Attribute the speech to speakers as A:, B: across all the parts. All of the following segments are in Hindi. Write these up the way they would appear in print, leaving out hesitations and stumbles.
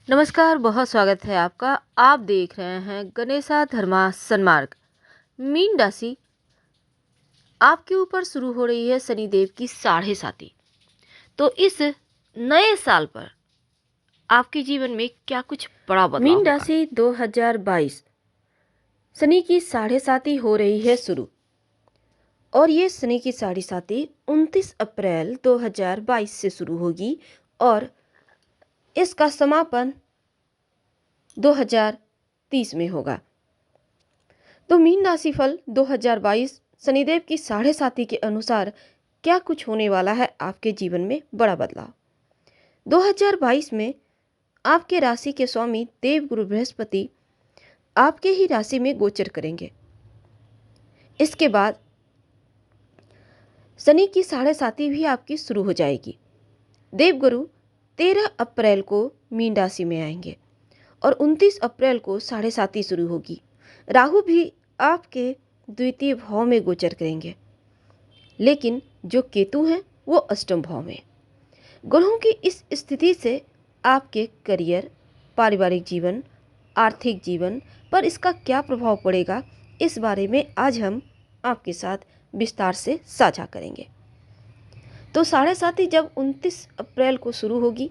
A: नमस्कार, बहुत स्वागत है आपका। आप देख रहे हैं गणेशा धर्मा सन्मार्ग। मीन राशि, आपके ऊपर शुरू हो रही है शनिदेव की साढ़े साती। तो इस नए साल पर आपके जीवन में क्या कुछ बड़ा बदलाव
B: मीन
A: होगा?
B: राशि 2022 शनि की साढ़े साती हो रही है शुरू। और ये शनि की साढ़े साती 29 अप्रैल 2022 से शुरू होगी और इसका समापन 2030 में होगा। तो मीन राशि फल 2022 शनिदेव की साढ़े साती के अनुसार क्या कुछ होने वाला है आपके जीवन में बड़ा बदलाव। 2022 में आपके राशि के स्वामी देवगुरु बृहस्पति आपके ही राशि में गोचर करेंगे। इसके बाद शनि की साढ़े साती भी आपकी शुरू हो जाएगी। देवगुरु 13 अप्रैल को मीन राशि में आएंगे और 29 अप्रैल को साढ़े साती शुरू होगी। राहु भी आपके द्वितीय भाव में गोचर करेंगे, लेकिन जो केतु हैं वो अष्टम भाव में। ग्रहों की इस स्थिति से आपके करियर, पारिवारिक जीवन, आर्थिक जीवन पर इसका क्या प्रभाव पड़ेगा, इस बारे में आज हम आपके साथ विस्तार से साझा करेंगे। तो साढ़े साती जब 29 अप्रैल को शुरू होगी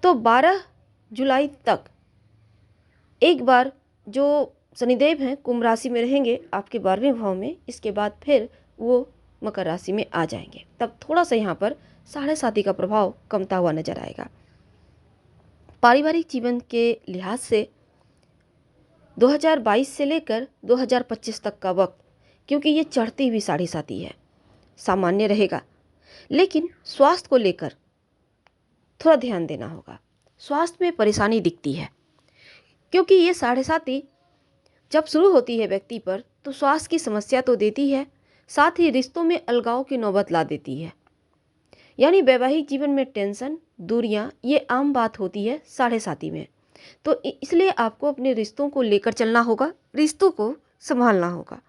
B: तो 12 जुलाई तक एक बार जो शनिदेव हैं कुंभ राशि में रहेंगे आपके 12वें भाव में। इसके बाद फिर वो मकर राशि में आ जाएंगे। तब थोड़ा सा यहाँ पर साढ़े साती का प्रभाव कमता हुआ नजर आएगा। पारिवारिक जीवन के लिहाज से 2022 से लेकर 2025 तक का वक्त, क्योंकि ये चढ़ती हुई साढ़े साती है, सामान्य रहेगा, लेकिन स्वास्थ्य को लेकर थोड़ा ध्यान देना होगा। स्वास्थ्य में परेशानी दिखती है, क्योंकि ये साढ़े साती जब शुरू होती है व्यक्ति पर तो स्वास्थ्य की समस्या तो देती है, साथ ही रिश्तों में अलगाव की नौबत ला देती है। यानी वैवाहिक जीवन में टेंशन, दूरियां, ये आम बात होती है साढ़े साती में। तो इसलिए आपको अपने रिश्तों को लेकर चलना होगा, रिश्तों को संभालना होगा।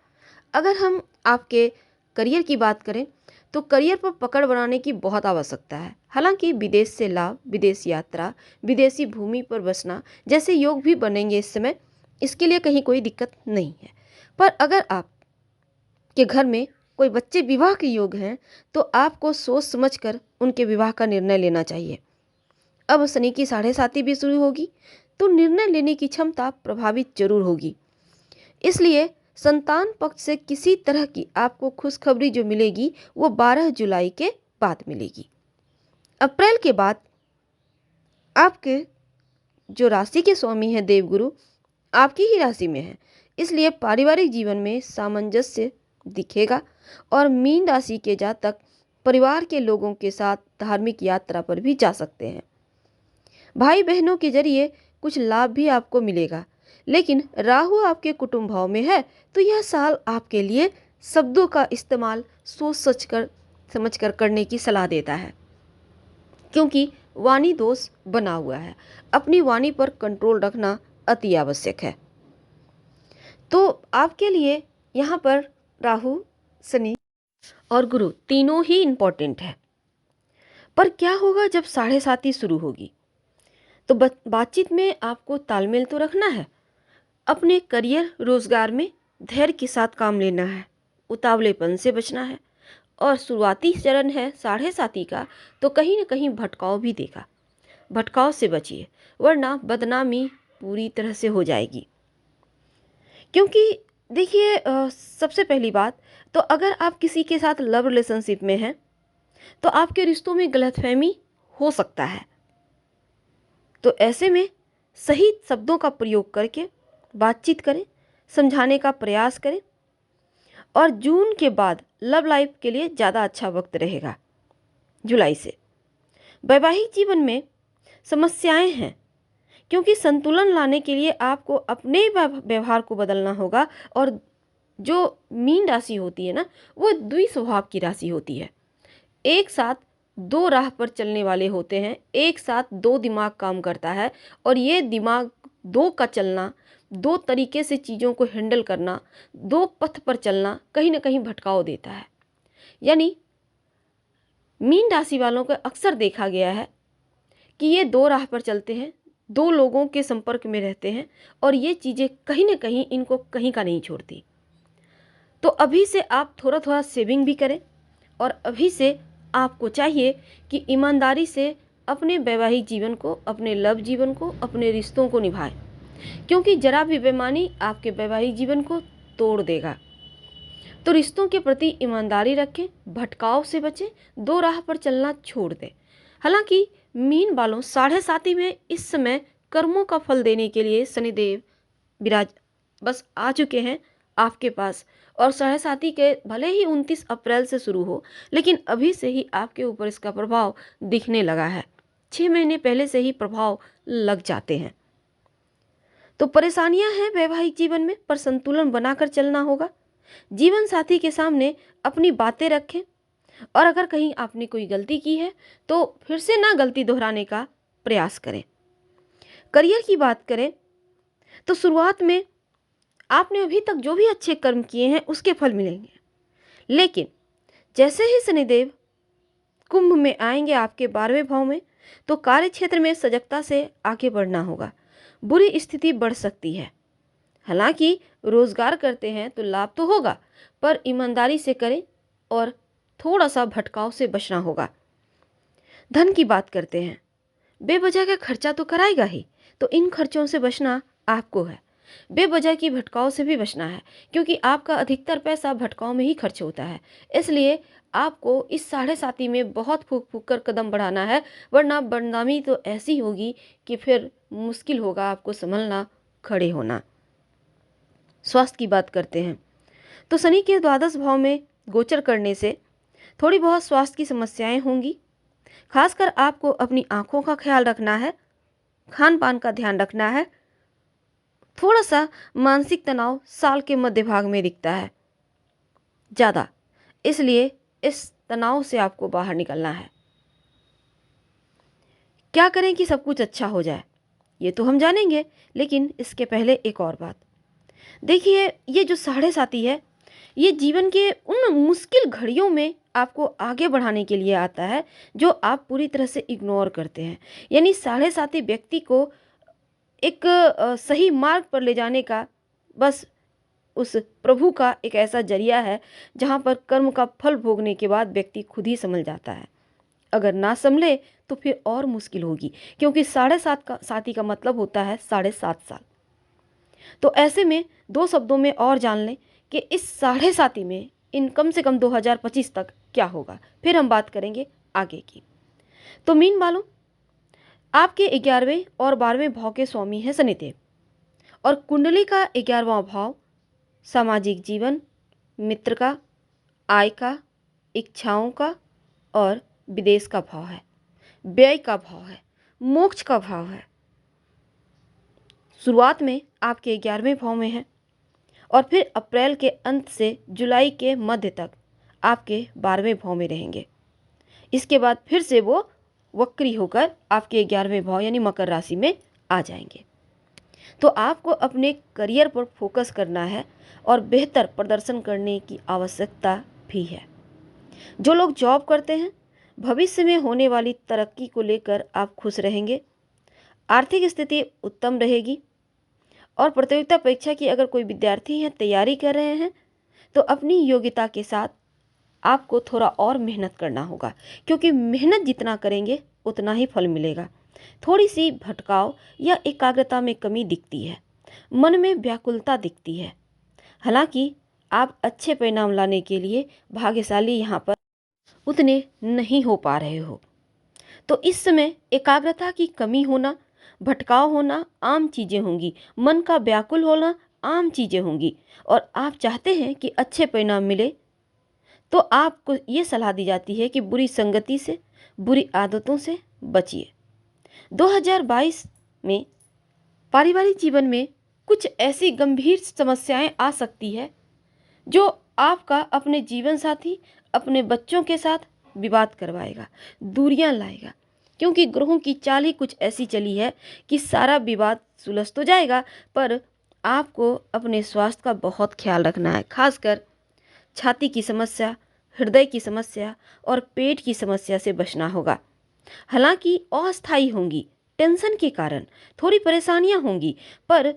B: अगर हम आपके करियर की बात करें तो करियर पर पकड़ बनाने की बहुत आवश्यकता है। हालांकि विदेश से लाभ, विदेश यात्रा, विदेशी भूमि पर बसना जैसे योग भी बनेंगे इस समय, इसके लिए कहीं कोई दिक्कत नहीं है। पर अगर आप के घर में कोई बच्चे विवाह के योग हैं तो आपको सोच समझकर उनके विवाह का निर्णय लेना चाहिए। अब शनि की साढ़े साती भी शुरू होगी तो निर्णय लेने की क्षमता प्रभावित जरूर होगी। इसलिए संतान पक्ष से किसी तरह की आपको खुशखबरी जो मिलेगी वो 12 जुलाई के बाद मिलेगी। अप्रैल के बाद आपके जो राशि के स्वामी हैं देवगुरु आपकी ही राशि में है, इसलिए पारिवारिक जीवन में सामंजस्य दिखेगा और मीन राशि के जातक परिवार के लोगों के साथ धार्मिक यात्रा पर भी जा सकते हैं। भाई बहनों के जरिए कुछ लाभ भी आपको मिलेगा, लेकिन राहु आपके कुटुंब भाव में है तो यह साल आपके लिए शब्दों का इस्तेमाल सोच समझकर करने की सलाह देता है, क्योंकि वाणी दोष बना हुआ है। अपनी वाणी पर कंट्रोल रखना अति आवश्यक है। तो आपके लिए यहाँ पर राहु, शनि और गुरु तीनों ही इम्पोर्टेंट है। पर क्या होगा जब साढ़े साती शुरू होगी? तो बातचीत में आपको तालमेल तो रखना है। अपने करियर, रोजगार में धैर्य के साथ काम लेना है, उतावलेपन से बचना है। और शुरुआती चरण है साढ़े साती का, तो कहीं ना कहीं भटकाव भी देगा। भटकाव से बचिए, वरना बदनामी पूरी तरह से हो जाएगी। क्योंकि देखिए, सबसे पहली बात तो अगर आप किसी के साथ लव रिलेशनशिप में हैं तो आपके रिश्तों में गलतफहमी हो सकता है। तो ऐसे में सही शब्दों का प्रयोग करके बातचीत करें, समझाने का प्रयास करें। और जून के बाद लव लाइफ के लिए ज़्यादा अच्छा वक्त रहेगा। जुलाई से वैवाहिक जीवन में समस्याएं हैं, क्योंकि संतुलन लाने के लिए आपको अपने व्यवहार को बदलना होगा। और जो मीन राशि होती है ना, वो द्विस्वभाव की राशि होती है। एक साथ दो राह पर चलने वाले होते हैं, एक साथ दो दिमाग काम करता है। और ये दिमाग दो का चलना, दो तरीके से चीज़ों को हैंडल करना, दो पथ पर चलना कहीं ना कहीं भटकाव देता है। यानी मीन राशि वालों को अक्सर देखा गया है कि ये दो राह पर चलते हैं, दो लोगों के संपर्क में रहते हैं और ये चीज़ें कहीं ना कहीं इनको कहीं का नहीं छोड़ती। तो अभी से आप थोड़ा थोड़ा सेविंग भी करें और अभी से आपको चाहिए कि ईमानदारी से अपने वैवाहिक जीवन को, अपने लव जीवन को, अपने रिश्तों को निभाएं, क्योंकि जरा भी बेईमानी आपके वैवाहिक जीवन को तोड़ देगा। तो रिश्तों के प्रति ईमानदारी रखें, भटकाव से बचें, दो राह पर चलना छोड़ दें। हालांकि मीन वालों, साढ़े साथी में इस समय कर्मों का फल देने के लिए शनिदेव विराज बस आ चुके हैं आपके पास। और साढ़े साथी के भले ही 29 अप्रैल से शुरू हो, लेकिन अभी से ही आपके ऊपर इसका प्रभाव दिखने लगा है। 6 महीने पहले से ही प्रभाव लग जाते हैं। तो परेशानियां हैं वैवाहिक जीवन में, पर संतुलन बनाकर चलना होगा। जीवन साथी के सामने अपनी बातें रखें और अगर कहीं आपने कोई गलती की है तो फिर से ना गलती दोहराने का प्रयास करें। करियर की बात करें तो शुरुआत में आपने अभी तक जो भी अच्छे कर्म किए हैं उसके फल मिलेंगे, लेकिन जैसे ही शनिदेव कुंभ में आएंगे आपके 12वें भाव में, तो कार्य क्षेत्र में सजगता से आगे बढ़ना होगा। बुरी स्थिति बढ़ सकती है। हालांकि रोजगार करते हैं तो लाभ तो होगा, पर ईमानदारी से करें और थोड़ा सा भटकाव से बचना होगा। धन की बात करते हैं, बेवजह का खर्चा तो कराएगा ही, तो इन खर्चों से बचना आपको है। बेवजह की भटकाव से भी बचना है, क्योंकि आपका अधिकतर पैसा भटकाव में ही खर्च होता है। इसलिए आपको इस साढ़े साती में बहुत फूक फूक कर कदम बढ़ाना है, वरना बदनामी तो ऐसी होगी कि फिर मुश्किल होगा आपको संभलना, खड़े होना। स्वास्थ्य की बात करते हैं तो शनि के द्वादश भाव में गोचर करने से थोड़ी बहुत स्वास्थ्य की समस्याएं होंगी। खासकर आपको अपनी आंखों का ख्याल रखना है, खान पान का ध्यान रखना है। थोड़ा सा मानसिक तनाव साल के मध्य भाग में दिखता है ज़्यादा, इसलिए इस तनाव से आपको बाहर निकलना है। क्या करें कि सब कुछ अच्छा हो जाए, ये तो हम जानेंगे, लेकिन इसके पहले एक और बात देखिए। ये जो साढ़े साती है, ये जीवन के उन मुश्किल घड़ियों में आपको आगे बढ़ाने के लिए आता है जो आप पूरी तरह से इग्नोर करते हैं। यानी साढ़े साती व्यक्ति को एक सही मार्ग पर ले जाने का बस उस प्रभु का एक ऐसा जरिया है जहाँ पर कर्म का फल भोगने के बाद व्यक्ति खुद ही संभल जाता है। अगर ना संभले तो फिर और मुश्किल होगी, क्योंकि साढ़े साती का मतलब होता है 7.5 साल। तो ऐसे में दो शब्दों में और जान लें कि इस साढ़े साती में इन कम से कम 2025 तक क्या होगा, फिर हम बात करेंगे आगे की। तो मीन वालों, आपके 11वें और 12वें भाव के स्वामी हैं शनिदेव, और कुंडली का 11वां भाव सामाजिक जीवन, मित्र का, आय का, इच्छाओं का और विदेश का भाव है, व्यय का भाव है, मोक्ष का भाव है। शुरुआत में आपके 11वें भाव में है और फिर अप्रैल के अंत से जुलाई के मध्य तक आपके 12वें भाव में रहेंगे। इसके बाद फिर से वो वक्री होकर आपके 11वें भाव यानी मकर राशि में आ जाएंगे। तो आपको अपने करियर पर फोकस करना है और बेहतर प्रदर्शन करने की आवश्यकता भी है। जो लोग जॉब करते हैं, भविष्य में होने वाली तरक्की को लेकर आप खुश रहेंगे। आर्थिक स्थिति उत्तम रहेगी और प्रतियोगिता परीक्षा की अगर कोई विद्यार्थी हैं, तैयारी कर रहे हैं, तो अपनी योग्यता के साथ आपको थोड़ा और मेहनत करना होगा, क्योंकि मेहनत जितना करेंगे उतना ही फल मिलेगा। थोड़ी सी भटकाव या एकाग्रता में कमी दिखती है, मन में व्याकुलता दिखती है। हालांकि आप अच्छे परिणाम लाने के लिए भाग्यशाली यहाँ पर उतने नहीं हो पा रहे हो। तो इस समय एकाग्रता की कमी होना, भटकाव होना आम चीज़ें होंगी, मन का व्याकुल होना आम चीज़ें होंगी। और आप चाहते हैं कि अच्छे परिणाम मिले, तो आपको ये सलाह दी जाती है कि बुरी संगति से, बुरी आदतों से बचिए। 2022 में पारिवारिक जीवन में कुछ ऐसी गंभीर समस्याएं आ सकती है जो आपका अपने जीवन साथी, अपने बच्चों के साथ विवाद करवाएगा, दूरियां लाएगा, क्योंकि ग्रहों की चाल ही कुछ ऐसी चली है कि सारा विवाद सुलझ तो जाएगा, पर आपको अपने स्वास्थ्य का बहुत ख्याल रखना है। खासकर छाती की समस्या, हृदय की समस्या और पेट की समस्या से बचना होगा। हालांकि अस्थायी होंगी, टेंशन के कारण थोड़ी परेशानियां होंगी, पर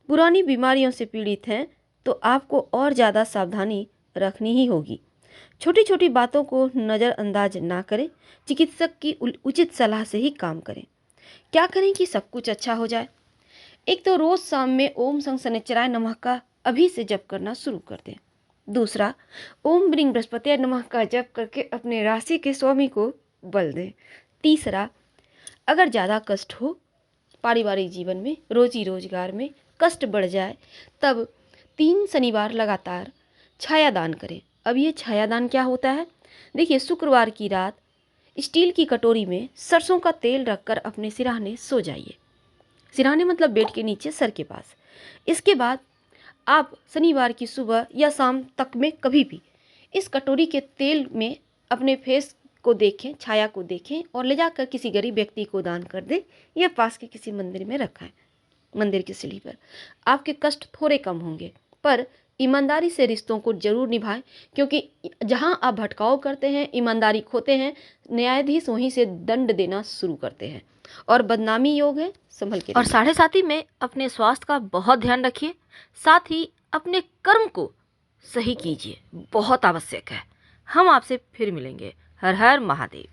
B: पुरानी बीमारियों से पीड़ित हैं तो आपको और ज़्यादा सावधानी रखनी ही होगी। छोटी छोटी बातों को नज़रअंदाज ना करें, चिकित्सक की उचित सलाह से ही काम करें। क्या करें कि सब कुछ अच्छा हो जाए? एक तो रोज़ शाम में ओम संग शनिश्चराय नमः का अभी से जप करना शुरू कर दें। दूसरा, ओम ब्रीं बृहस्पति नमः का जप करके अपने राशि के स्वामी को बल दें। तीसरा, अगर ज़्यादा कष्ट हो, पारिवारिक जीवन में, रोजी रोजगार में कष्ट बढ़ जाए, तब 3 शनिवार लगातार छायादान करें। अब ये छायादान क्या होता है? देखिए, शुक्रवार की रात स्टील की कटोरी में सरसों का तेल रखकर अपने सिरहाने सो जाइए। सिरहाने मतलब बेड के नीचे, सर के पास। इसके बाद आप शनिवार की सुबह या शाम तक में कभी भी इस कटोरी के तेल में अपने फेस को देखें, छाया को देखें और ले जाकर किसी गरीब व्यक्ति को दान कर दें या पास के किसी मंदिर में रखाएं। मंदिर की सीढ़ी पर आपके कष्ट थोड़े कम होंगे, पर ईमानदारी से रिश्तों को जरूर निभाएं, क्योंकि जहां आप भटकाव करते हैं, ईमानदारी खोते हैं, न्यायाधीश वहीं से दंड देना शुरू करते हैं और बदनामी योग है, संभल के
A: और
B: रहिए।
A: साढ़े साथी में अपने स्वास्थ्य का बहुत ध्यान रखिए, साथ ही अपने कर्म को सही कीजिए, बहुत आवश्यक है। हम आपसे फिर मिलेंगे। हर हर महादेव।